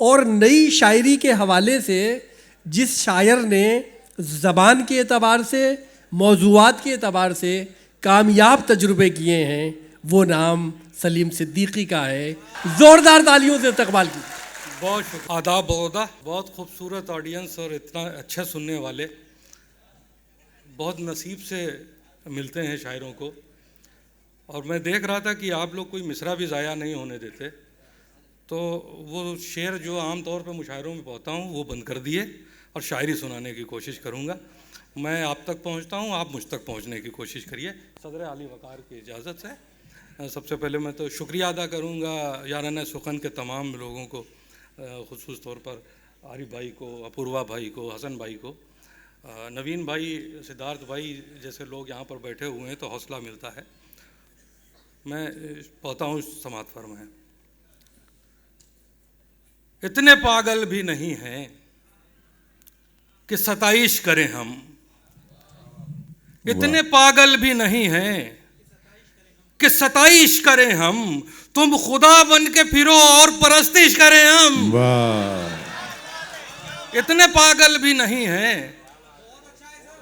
और नई शायरी के हवाले से जिस शायर ने ज़बान के एतबार से, मौज़ूआत के एतबार से कामयाब तजुर्बे किए हैं, वो नाम सलीम सिद्दीकी का है। ज़ोरदार तालियों से इस्तकबाल की। बहुत आदाब बहुदा, बहुत खूबसूरत ऑडियंस और इतना अच्छा सुनने वाले बहुत नसीब से मिलते हैं शायरों को। और मैं देख रहा था कि आप लोग कोई मिसरा भी ज़ाया नहीं होने देते, तो वो शेर जो आम तौर पे मुशायरों में पढ़ता हूँ वो बंद कर दिए और शायरी सुनाने की कोशिश करूँगा। मैं आप तक पहुँचता हूँ, आप मुझ तक पहुँचने की कोशिश करिए सदर आली वक़ार की इजाज़त से। सबसे पहले मैं तो शुक्रिया अदा करूँगा याराना सुखन के तमाम लोगों को, ख़ुसूस तौर पर आरिफ भाई को, अपूर्वा भाई को, हसन भाई को, नवीन भाई, सिद्धार्थ भाई जैसे लोग यहाँ पर बैठे हुए हैं तो हौसला मिलता है। मैं पढ़ता हूँ समात फरमाएं। इतने पागल भी नहीं हैं कि सताइश करें हम, इतने पागल भी नहीं हैं कि सताइश करें हम, तुम खुदा बन के फिरो और परस्तिश करें हम। इतने पागल भी नहीं हैं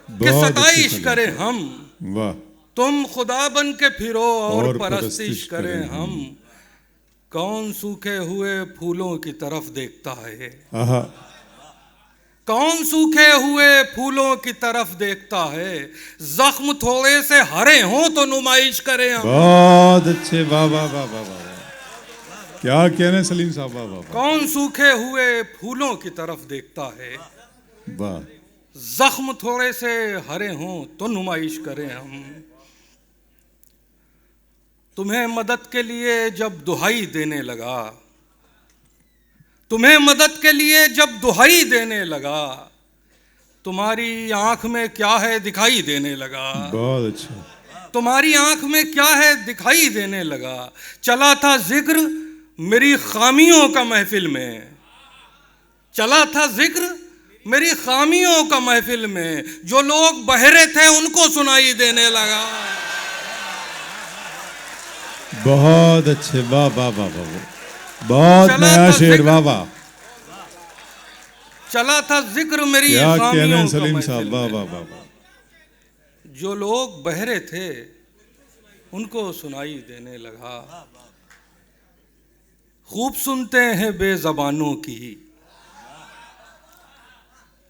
कि सताइश करें हम, तुम खुदा बन के फिरो और परस्तिश करें हम। कौन सूखे हुए फूलों की तरफ देखता है, कौन सूखे हुए फूलों की तरफ देखता है, जख्म थोड़े से हरे हों तो नुमाइश करें हम। बहुत अच्छे, वाह वाह वाह वाह वाह, क्या कह रहे हैं सलीम साहब, वाह वाह। कौन सूखे हुए फूलों की तरफ देखता है, वाह, जख्म थोड़े से हरे हों तो नुमाइश करें हम। तुम्हें मदद के लिए जब दुहाई देने लगा, तुम्हें मदद के लिए जब दुहाई देने लगा, तुम्हारी आंख में क्या है दिखाई देने लगा। बहुत अच्छा। तुम्हारी आंख में क्या है दिखाई देने लगा। चला था जिक्र मेरी खामियों का महफिल में, चला था जिक्र मेरी खामियों का महफिल में, जो लोग बहरे थे उनको सुनाई देने लगा। बहुत अच्छे, वाह वाह वाह वाह, बहुत नया शेर, वाह वाह। चला था जिक्र मेरी क्या कहने खामियों सलीम का साहब, महफिल वाह में, वाह वाह वाह। जो लोग बहरे थे उनको सुनाई देने लगा। खूब सुनते हैं बेज़बानों की,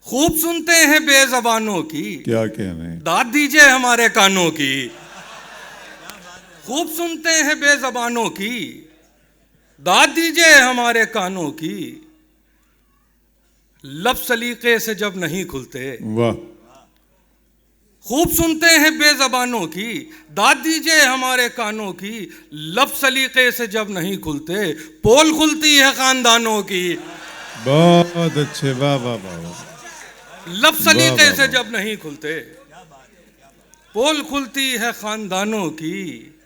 खूब सुनते हैं बेज़बानों की, क्या कह रहे हैं, दाद दीजिए हमारे कानों की। खूब सुनते हैं बेज़बानों की, दाद दीजिए हमारे कानों की। लब सलीके से जब नहीं खुलते, वाह। खूब सुनते हैं बेज़बानों की, दाद दीजिए हमारे कानों की। लब सलीके से जब नहीं खुलते, पोल खुलती है खानदानों की। बहुत अच्छे, वाह वाह वाह वाह। लब सलीके वाह, से वाह। जब नहीं खुलते, पोल खुलती है खानदानों की।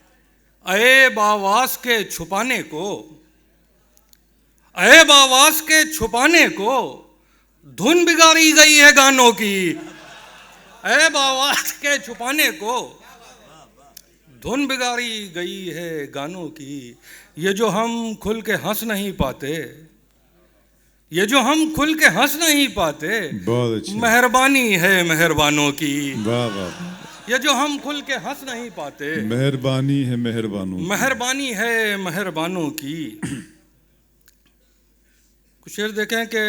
ऐब आवाज़ के छुपाने को, ऐब आवाज़ के छुपाने को, धुन बिगाड़ी गई है गानों की। ऐब आवाज़ के छुपाने को, धुन बिगाड़ी गई है गानों की। ये जो हम खुल के हंस नहीं पाते, ये जो हम खुल के हंस नहीं पाते, बहुत अच्छे, मेहरबानी है मेहरबानों की। वाह वाह। ये जो हम खुल के हंस नहीं पाते, मेहरबानी है मेहरबानों की, मेहरबानी है मेहरबानों की। कुछ शेर देखें कि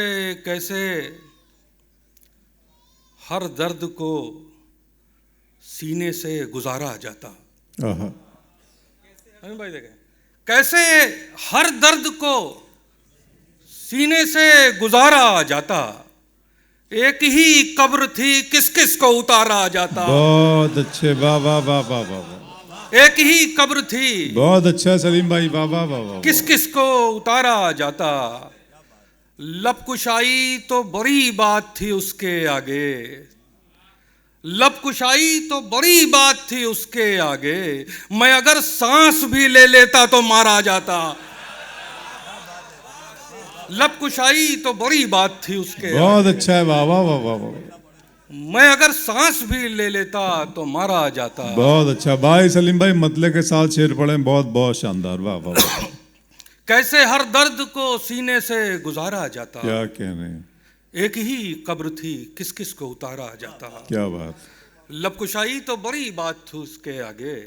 कैसे हर दर्द को सीने से गुजारा जाता। अमीन भाई देखें कैसे हर दर्द को सीने से गुजारा जाता। एक ही कब्र थी किस किस को उतारा जाता। बहुत अच्छे, वाह वाह वाह वाह वाह। एक ही कब्र थी, बहुत अच्छा सलीम भाई, वाह वाह वाह वाह। किस किस को उतारा जाता। लब कुशाई तो बड़ी बात थी उसके आगे, लब कुशाई तो बड़ी बात थी उसके आगे। मैं अगर सांस भी ले लेता तो मारा जाता। लब कुशाई तो बड़ी बात थी उसके बहुत आगे। अच्छा है, वाह वाह वाह वाह वाह। मैं अगर सांस भी ले लेता तो मारा जाता। बहुत अच्छा भाई सलीम भाई, मतले के साथ शेर पढ़े, बहुत बहुत शानदार, वाह वाह वाह। कैसे हर दर्द को सीने से गुजारा जाता। क्या कहने, एक ही कब्र थी, किस किस को उतारा जाता। क्या बात। लबकुशाई तो बड़ी बात थी उसके आगे,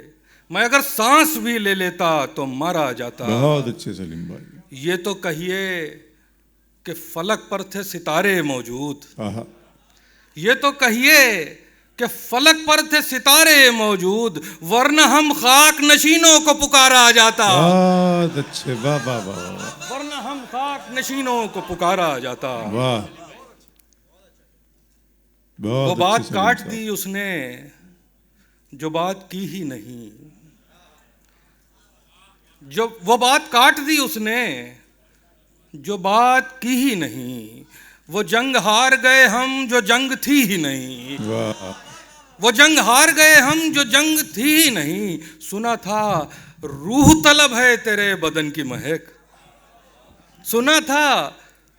मैं अगर सांस भी ले लेता तो मारा जाता। बहुत अच्छे सलीम भाई। ये तो कहिए कि फलक पर थे सितारे मौजूद, आहा, ये तो कहिए कि फलक पर थे सितारे मौजूद, वरना हम खाक नशीनों को पुकारा जाता। बहुत अच्छे, वाह वाह वाह वाह वरना हम खाक नशीनों को पुकारा जाता। वाह। वो बहुत बात अच्छे काट सलीम दी उसने जो बात की ही नहीं, जो वो बात काट दी उसने जो बात की ही नहीं। वो जंग हार गए हम जो जंग थी ही नहीं, साहब। वाह, वो जंग हार गए हम जो जंग थी ही नहीं। सुना था रूह तलब है तेरे बदन की महक, सुना था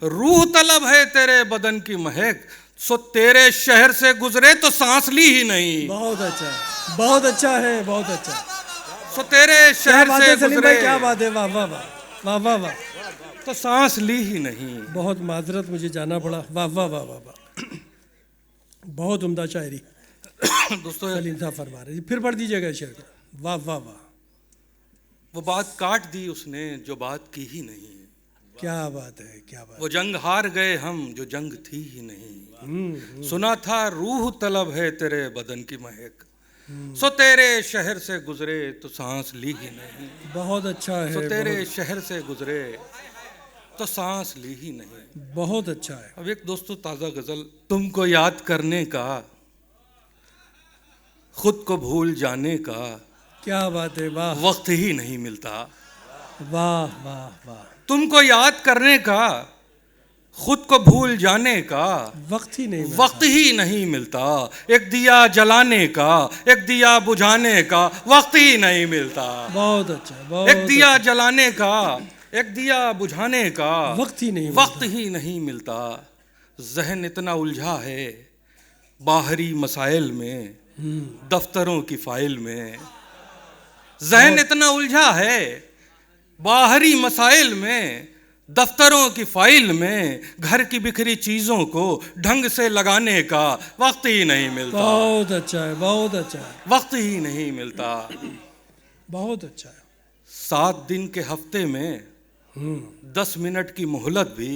रूह तलब है तेरे बदन की महक, सो तेरे शहर से गुजरे तो सांस ली ही नहीं। बहुत अच्छा है, बहुत अच्छा है, बहुत अच्छा है। सो तेरे क्या शहर बात से है सलीम भाई, क्या गुजरे बात है, वाह वाह वाह वाह वाह वाह। तो सांस ली ही नहीं। बहुत माजरत, मुझे जाना पड़ा। वाह वाह वाह वाह वाह, बहुत उम्दा शायरी दोस्तों, सलीम साहब फरमा रहे। फिर पढ़ दीजिएगा शेर को। वाह वाह वाह, वो बात काट दी उसने जो बात की ही नहीं। क्या बात है, क्या बात। वो जंग हार गए हम जो जंग थी ही नहीं। सुना था रूह तलब है तेरे बदन की महक, सो तेरे शहर से गुजरे तो सांस ली ही नहीं। बहुत अच्छा है, सो तेरे बहुत, शहर से गुजरे तो सांस ली ही नहीं। बहुत अच्छा है। अब एक दोस्तों ताज़ा गज़ल, तुमको याद करने का, खुद को भूल जाने का क्या बात है, वाह वक्त ही नहीं मिलता। वाह वाह वाह, तुमको याद करने का, खुद को भूल जाने का वक्त ही नहीं मिलता। वक्त ही नहीं मिलता। एक दिया जलाने का, एक दिया बुझाने का वक्त ही नहीं मिलता। बहुत अच्छा, बहुत एक दिया जलाने का, एक दिया बुझाने का वक्त ही नहीं वक्त ही नहीं मिलता। जहन इतना उलझा है बाहरी मसाइल में, दफ्तरों की फाइल में। जहन इतना उलझा है बाहरी मसाइल में, दफ्तरों की फाइल में। घर की बिखरी चीजों को ढंग से लगाने का वक्त ही नहीं मिलता। बहुत अच्छा है, बहुत अच्छा है, वक्त ही नहीं मिलता। बहुत अच्छा है। 7 दिन के हफ्ते में 10 मिनट की मोहलत भी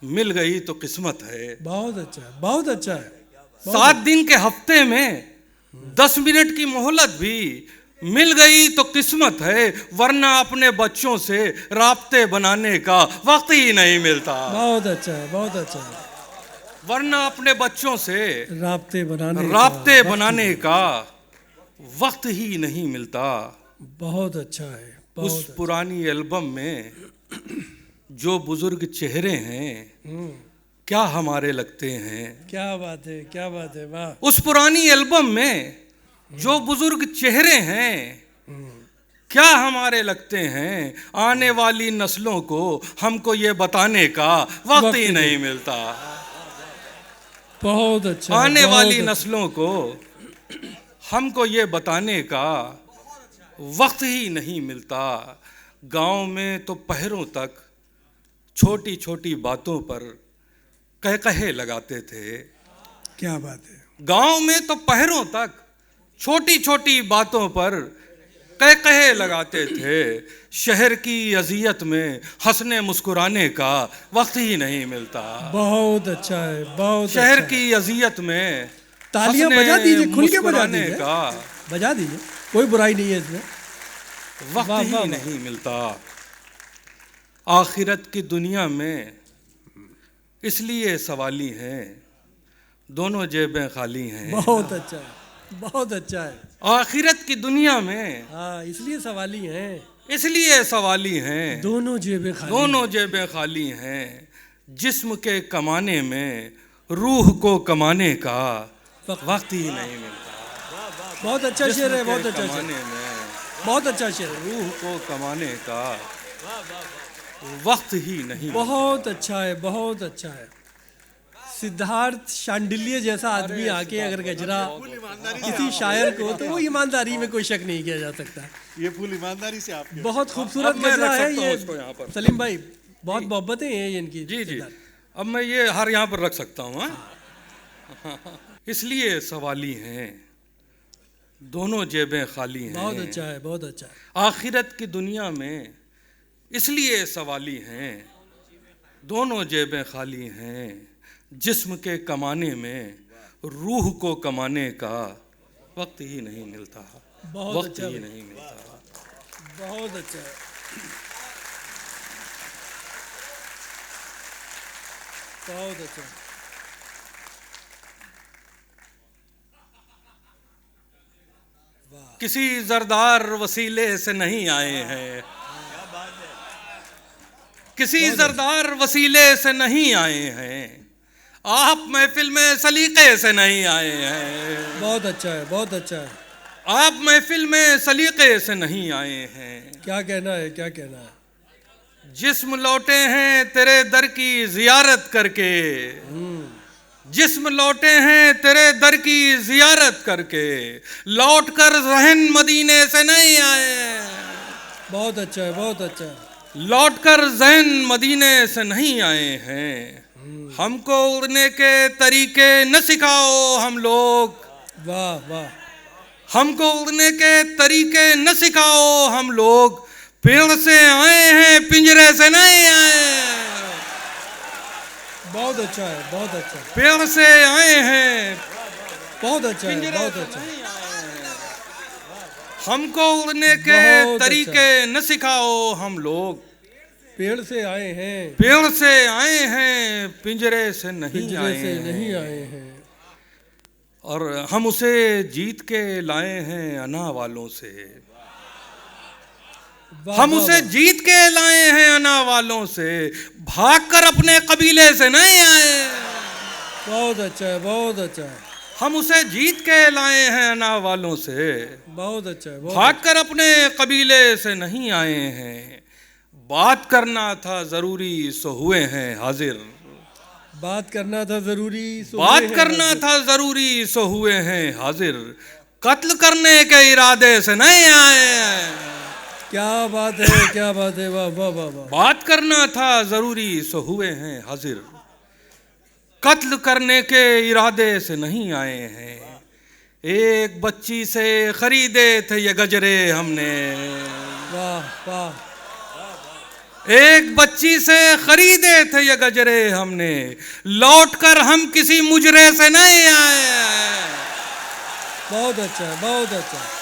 मिल गई तो किस्मत है। बहुत अच्छा है, बहुत अच्छा है। 7 दिन के हफ्ते में 10 मिनट की मोहलत भी मिल गई तो किस्मत है, वरना अपने बच्चों से राब्ते बनाने का वक्त ही नहीं मिलता। बहुत अच्छा है, बहुत अच्छा है। वरना अपने बच्चों से राब्ते बनाने का वक्त ही नहीं मिलता। बहुत अच्छा है, उस बहुत अच्छा। पुरानी एल्बम में जो बुजुर्ग चेहरे हैं क्या हमारे लगते हैं। क्या बात है, क्या बात है, वाह। उस पुरानी एल्बम में जो बुजुर्ग चेहरे हैं क्या हमारे लगते हैं। आने वाली नस्लों को हमको ये बताने का वक्त ही नहीं मिलता। बहुत अच्छा, आने बहुत वाली अच्छा। नस्लों को हमको ये बताने का वक्त ही नहीं मिलता। गांव में तो पहरों तक छोटी छोटी बातों पर कह कहे लगाते थे। क्या बात है, गांव में तो पहरों तक छोटी छोटी बातों पर कह कहे लगाते थे। शहर की अजियत में हंसने मुस्कुराने का वक्त ही नहीं मिलता। बहुत अच्छा है, बहुत शहर अच्छा है। की अजियत में तालियां हंसने बजा दीजिए, खुल के बजा मुस्कुराने दीजिए, का बजा दीजिए, कोई बुराई नहीं है इसमें। वक्त वाह, ही वाह, नहीं मिलता। आखिरत की दुनिया में इसलिए सवाली हैं, दोनों जेबें खाली हैं। बहुत अच्छा है, बहुत अच्छा है। आखिरत की दुनिया में हाँ, इसलिए सवाली हैं, इसलिए सवाली हैं, दोनों जेबें खाली। दोनों जेबें खाली हैं। जिस्म के कमाने में रूह को कमाने का वक्त ही नहीं मिलता। बहुत अच्छा शेर है, बहुत अच्छा शेर, कमाने में बहुत अच्छा शेर है, रूह को कमाने का वक्त ही नहीं। बहुत अच्छा है, बहुत अच्छा है। सिद्धार्थ शांडिल्य जैसा आदमी आके अगर गजरा किसी शायर को, तो वो ईमानदारी में कोई शक नहीं किया जा सकता। ये फूल ईमानदारी से आपके बहुत खूबसूरत अब मैं गजरा रख है सकता हूँ ये इसको यहाँ पर। सलीम भाई, बहुत मोहब्बतें हैं ये इनकी। जी जी, सिद्धार्थ। अब मैं ये हार यहाँ पर रख सकता हूँ। हाँ? इसलिए सवाली हैं, दोनों जेबें खाली हैं। बहुत अच्छा है, बहुत अच्छा है। आखिरत की दुनिया में इसलिए सवाली हैं, दोनों जेबें खाली हैं। जिस्म के कमाने में रूह को कमाने का वक्त ही नहीं मिलता, बहुत वक्त अच्छा ही भाई। नहीं मिलता। बहुत अच्छा है। बहुत अच्छा है। किसी जरदार वसीले से नहीं आए हैं, किसी जरदार वसीले से नहीं आए हैं, आप महफिल में सलीके से नहीं आए हैं। बहुत अच्छा है, बहुत अच्छा है। आप महफिल में सलीके से नहीं आए हैं। क्या कहना है, क्या कहना है। जिस्म लौटे हैं तेरे दर की जियारत करके, जिस्म लौटे हैं तेरे दर की जियारत करके, लौट कर जहन मदीने से नहीं आए हैं। बहुत अच्छा है, बहुत अच्छा है। लौट कर जहन मदीने से नहीं आए हैं। हमको उड़ने के तरीके न सिखाओ हम लोग, वाह वाह। हमको उड़ने के तरीके न सिखाओ हम लोग, पेड़ से आए हैं पिंजरे से नहीं आए हैं। बहुत अच्छा है, बहुत अच्छा है। पेड़ से आए हैं बहुत अच्छा है, पिंजरे बहुत से अच्छा है। नहीं आए हैं। हमको उड़ने के बहुत तरीके न सिखाओ हम लोग, पेड़ से आए हैं, पेड़ से आए हैं पिंजरे से नहीं पिंजरे आए से हैं। नहीं आए हैं। और हम उसे जीत के लाए हैं अना वालों से, वाह, हम वाह, उसे वाह। जीत के लाए हैं अना वालों से, भाग कर अपने कबीले से नहीं आए। बहुत अच्छा है, बहुत अच्छा है। हम उसे जीत के लाए हैं अना वालों से, बहुत अच्छा है, बहुत भाग कर अपने कबीले से नहीं आए हैं। बात करना था जरूरी सो हुए हैं हाजिर, बात करना था जरूरी सो बात हुए हैं करना हाजिर। था जरूरी सो हुए हैं हाजिर, कत्ल करने के इरादे से नहीं आए हैं। क्या बात है, क्या बात है। वाह वाह वाह वाह। बात करना था जरूरी सो हुए हैं हाजिर, कत्ल करने के इरादे से नहीं आए हैं। एक बच्ची से खरीदे थे ये गजरे हमने, वाह वाह। एक बच्ची से खरीदे थे ये गजरे हमने, लौट कर हम किसी मुजरे से नहीं आए हैं। बहुत अच्छा है, बहुत अच्छा है।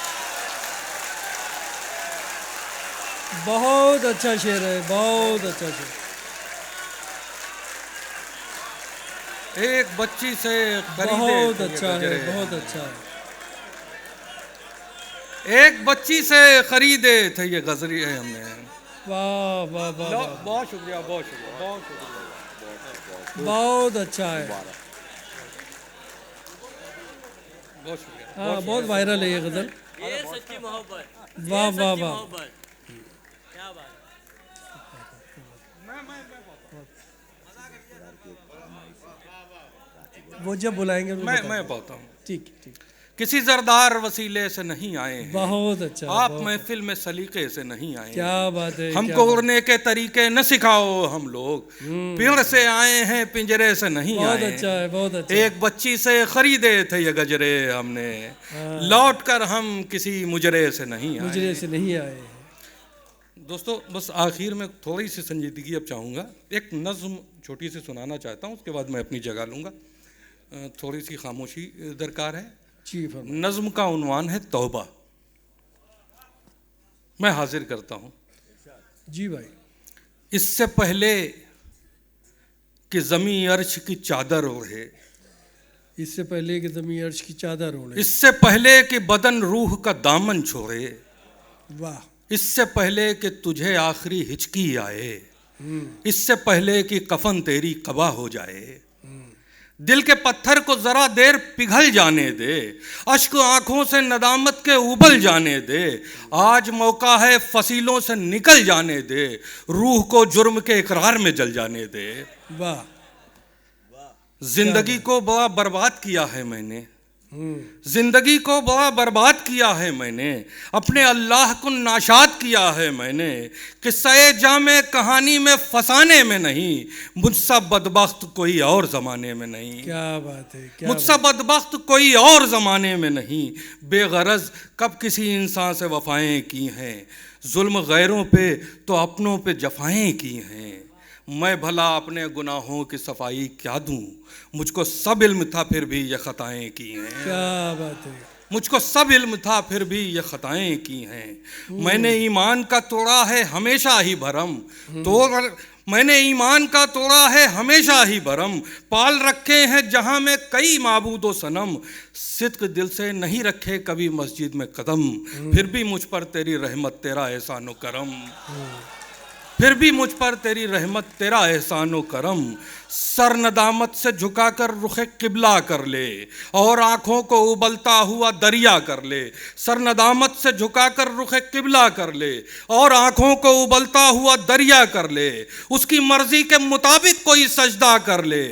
बहुत अच्छा शेर है, बहुत अच्छा शेर। एक बच्ची से खरीदे बहुत थे ये अच्छा है, गजरे बहुत अच्छा है। एक बच्ची से खरीदे थे ये गजरे हमने। वाह वाह वाह वाह। बहुत शुक्रिया, बहुत शुक्रिया, बहुत शुक्रिया, बहुत अच्छा है। बहुत शुक्रिया। हाँ, बहुत वायरल है ये गजल। ये सच्ची मोहब्बत, वाह वाह सच्ची वाह। मोहब्बत। क्या बात है। वो जब बुलाएंगे उनको मैं बता पाता हूँ। ठीक ठीक। किसी जरदार वसीले से नहीं आए हैं, बहुत अच्छा, आप बहुत महफिल में सलीके से नहीं आए हैं। क्या बात है। हमको क्या बात- उड़ने के तरीके न सिखाओ हम लोग, पेड़ से आए हैं पिंजरे से नहीं बहुत आए अच्छा हैं। है, बहुत अच्छा है। एक बच्ची से खरीदे थे ये गजरे हमने, लौट कर हम किसी मुजरे से नहीं आए। मुजरे से नहीं आए हैं। दोस्तों, बस आखिर में थोड़ी सी संजीदगी अब चाहूँगा। एक नज़्म छोटी सी सुनाना चाहता हूँ, उसके बाद मैं अपनी जगह लूँगा। थोड़ी सी खामोशी दरकार है। जी फरमाइए। नज़्म का उन्वान है तौबा। मैं हाजिर करता हूँ। जी भाई। इससे पहले कि ज़मी अर्श की चादर ओढ़े, इससे पहले कि ज़मीं अर्श की चादर ओढ़े, इससे पहले कि बदन रूह का दामन छोड़े, वाह। इससे पहले कि तुझे आखिरी हिचकी आए, इससे पहले कि कफन तेरी कबा हो जाए, दिल के पत्थर को जरा देर पिघल जाने दे, अश्क आंखों से नदामत के उबल जाने दे, आज मौका है फसीलों से निकल जाने दे, रूह को जुर्म के इकरार में जल जाने दे। वाह। जिंदगी को बड़ा बर्बाद किया है मैंने, जिंदगी को बड़ा बर्बाद किया है मैंने, अपने अल्लाह को नाशाद किया है मैंने, किस्से जामे कहानी में फसाने में नहीं, मुझसा बदबख्त कोई और ज़माने में नहीं। क्या बात है, क्या मुझसा बदबख्त कोई और ज़माने में नहीं, बेगरज कब किसी इंसान से वफ़ाएं की हैं, जुल्म गैरों पे तो अपनों पे जफ़ाएं की हैं। मैं भला अपने गुनाहों की सफाई क्या दूं, मुझको सब इल्म था फिर भी ये खताएं की हैं। क्या बात है। मुझको सब इल्म था फिर भी ये खताएं की हैं। मैंने ईमान का तोड़ा है हमेशा ही भरम, तो मैंने ईमान का तोड़ा है हमेशा ही भरम, पाल रखे हैं जहां में कई माबूदो सनम, सिद्क दिल से नहीं रखे कभी मस्जिद में कदम, फिर भी मुझ पर तेरी रहमत तेरा एहसानो करम, फिर भी मुझ पर तेरी रहमत तेरा एहसानो करम। सर नदामत से झुकाकर रुखे किबला कर ले और आँखों को उबलता हुआ दरिया कर ले, सर नदामत से झुकाकर रुखे किबला कर ले और आँखों को उबलता हुआ दरिया कर ले, उसकी मर्जी के मुताबिक कोई सजदा कर ले।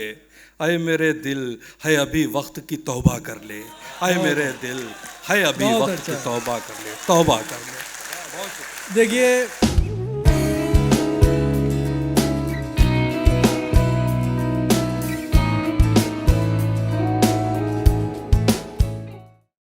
अय मेरे दिल है अभी वक्त की तौबा कर ले, अय मेरे दिल है अभी वक्त की तौबा कर ले, तौबा कर ले। देखिए